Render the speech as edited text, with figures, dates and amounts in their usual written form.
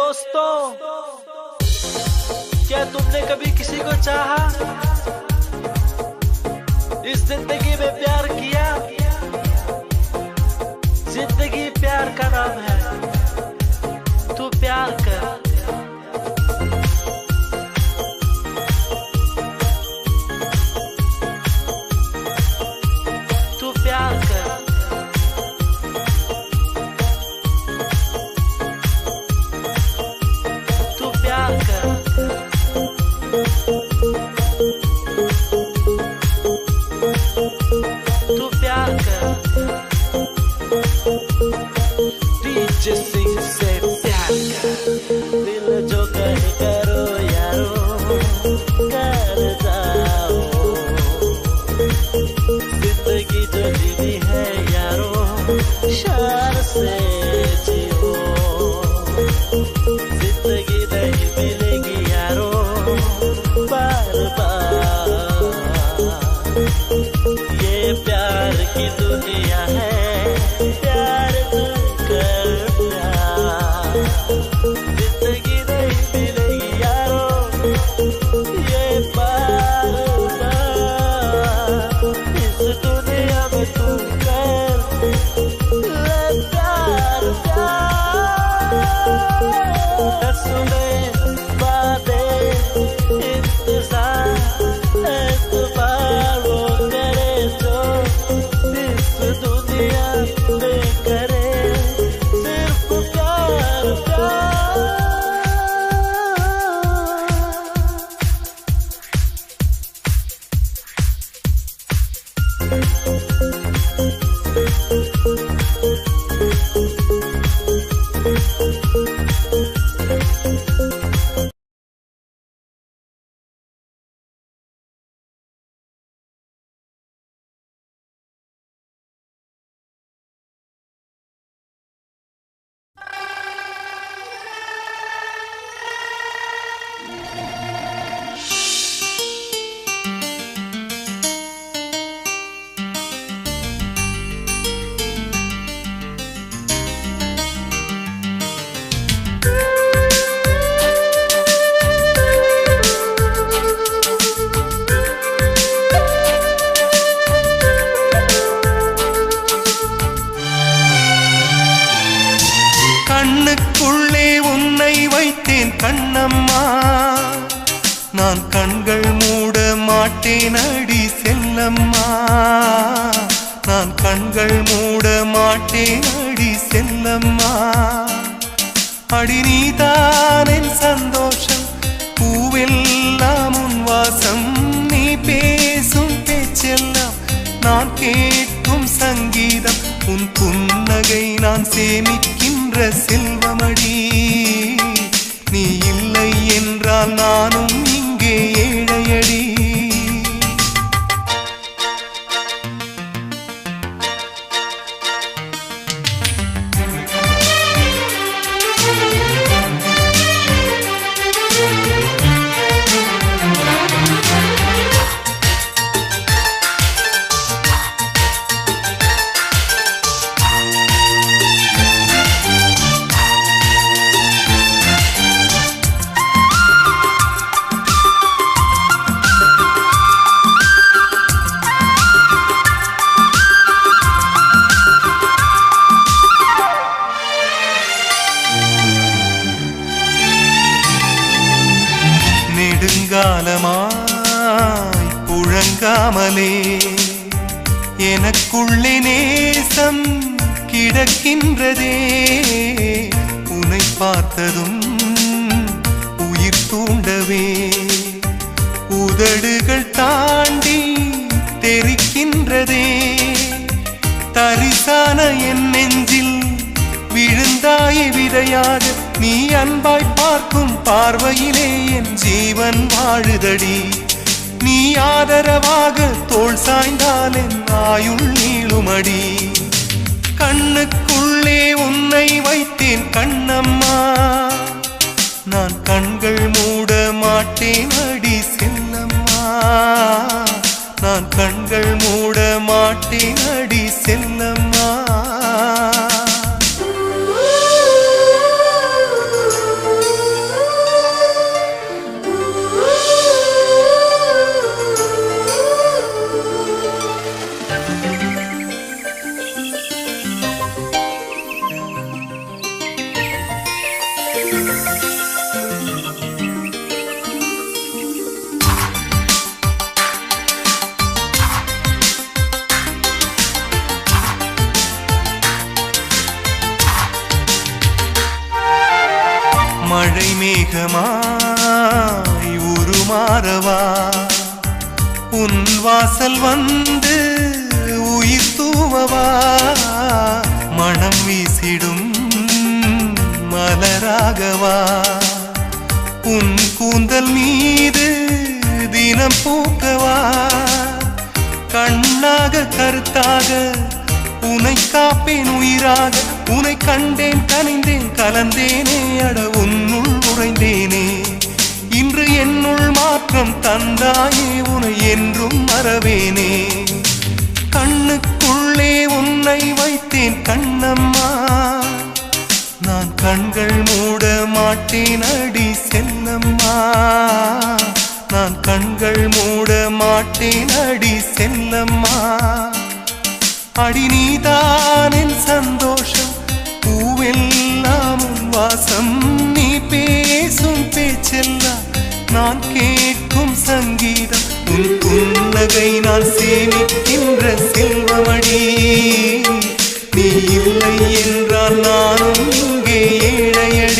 दोस्तों, क्या तुमने कभी किसी को चाहा? इस जिंदगी में प्यार किया? जिंदगी प्यार का नाम है, तू प्यार कर। तू प्यार कर। तू प्यार कर। तू प्यार कर। डीजे सिंह से प्यार कर। दिल जो कहे करो यारो, कर जाओ। जिंदगी जो जीनी है यारो, शान से जियो। जिंदगी नहीं मिलेगी यारो बार बार। ये प्यार की दुनिया है, प्यार तू कर प्यार। जिंदगी नहीं मिलेगी यारो ये बार बार। इस दुनिया में तू कर ले प्यार प्यार। न सुने बातें इंतजार, एतबार वो करे जो इस दुनिया में करे सिर्फ प्यार प्यार। கண்ணுக்குள்ளே உன்னை வைத்தேன் கண்ணம்மா, நான் கண்கள் மூட மாட்டேன் அடி செல்லம்மா. நான் கண்கள் மூட மாட்டேன் அடி செல்லம்மா. அடி நீதான் என் சந்தோஷம், பூவெல்லாம் உன் வாசம். நீ பேசும் பேச்செல்லாம் நான் கேட்கும் சங்கீதம். உன் புன்னகை நான் சேமிக்கின்ற செல்வமடி. நீ இல்லை என்றால் நானும் இங்கே ஏழையடி. நெடுங்காலமாய் புழங்காமலே எனக்குள்ளே நேசம் கிடக்கின்றதே. உன்னை பார்த்ததும் உயிர் தூண்டவே உதடுகள் தாண்டி தெரிக்கின்றதே. தரிசான என் நெஞ்சில் விழுந்தாயே விதையாக. நீ அன்பாய் பார்க்கும் பார்வையிலே என் ஜீவன் வாழுதடி. நீ ஆதரவாக தோள் சாய்ந்தால் என் ஆயுள் நீளுமடி. கண்ணுக்குள்ளே உன்னை வைத்தேன் கண்ணம்மா, நான் கண்கள் மூட மாட்டேன் அடி செல்லம்மா. நான் கண்கள் மூட மாட்டேன் அடி செல்லம்மா. மழை மேகமாய் உருமாறவா உன் வாசல் வந்து உயிர் தூவவா மனம் வீசிடும் மலராகவா உன் கூந்தல் மீது தினம் பூக்கவா கண்ணாக கருத்தாக உனை காப்பேன் உயிராக உனை கண்டேன் கனிந்தேன் கலந்தேனே அட உன்னுள் உறைந்தேனே இன்று என்னுள் மாற்றம் தந்தாயே உனை என்றும் மறவேனே கண்ணுக்குள்ளே உன்னை வைத்தேன் கண்ணம்மா நான் கண்கள் மூட மாட்டேன் அடி செல்லம்மா நான் கண்கள் மூட மாட்டேன் அடி செல்லம்மா அடி நீதான் என் சந்தோஷம் பூவெல்லாம் உன் வாசம் நீ பேசும் பேச்செல்லாம் நான் கேட்கும் சங்கீதம் உன் புன்னகை நான் சேமிக்கின்ற செல்வமடி நீ இல்லை என்றால் நானும் இங்கே ஏழையடி